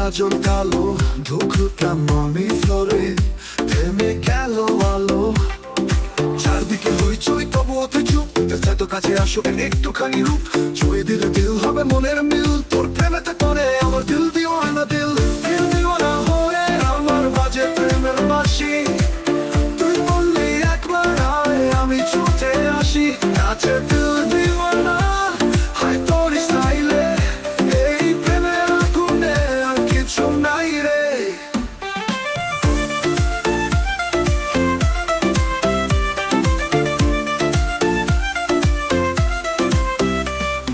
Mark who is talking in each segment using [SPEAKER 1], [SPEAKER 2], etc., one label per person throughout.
[SPEAKER 1] গাজন কালো ধুকটা মনে ফ্লোরে থেমে গেল আলো চারদিকে হইচই তবু অতে চুপ এত কাছে আসো একটুখানি রূপ ছুঁয়ে দিলে দিল হবে মনের মিল তোর প্রেমেতে করে আমার দিল দিওয়ানা দিল দিল দিওয়ানা হয়ে আমার বাজে প্রেমের বাঁশি তুই বললি একবার আয় আমি ছুটে আসি নাচে দিল দিওয়ানা হায় তোর স্টাইলে এই প্রেমের আগুনে আর কিছু নাই রে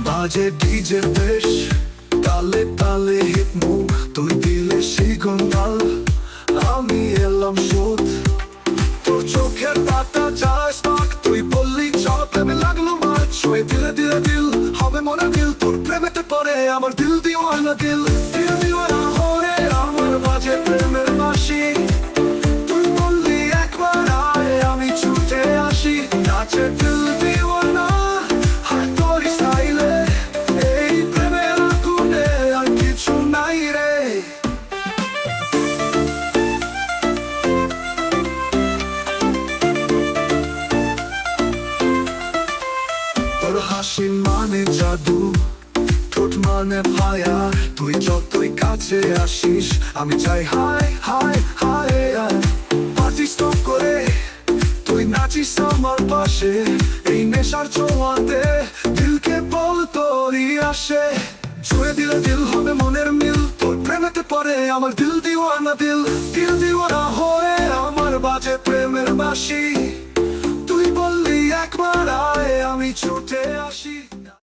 [SPEAKER 1] বাজে ডিজে বেশ তালে তালে হিট মুভ তুই দিলে সিগন্যাল আমি এলাম শোধ তোর চোখের পাতা যায় স্পার্ক তুই বললি চল প্রেমে লাগলো মার ছুঁয়ে দিলে দিলে দিল হবে মনে দিল তোর প্রেমেতে পড়ে আমার দিল দিওয়ানা দিল দিল দিওয়ানা হয়ে আমার বাজে প্রেমের বাঁশি তুই বললি একবার আয় আমি ছুটে আসি নাচে দিল দিওয়ানা হায় তোর স্টাইলে এই প্রেমের আগুনে আর কিছু নাই রে তোর হাসি মানে জাদু ঠোঁট মানে ফায়ার তুই যতই কাছে আসিস আমি চাই high high high party stop করে তুই নাচিস আমার পাশে এই নেশার ছোঁয়াতে দিলকে বল তোরই আসে ছুঁয়ে দিলে দিল হবে মনের মিল তোর প্রেমেতে পড়ে আমার দিল দিওয়ানা দিল দিল দিওয়ানা হয়ে আমার বাজে প্রেমের বাঁশি তুই বললি একবার আয় আমি ছুটে আসি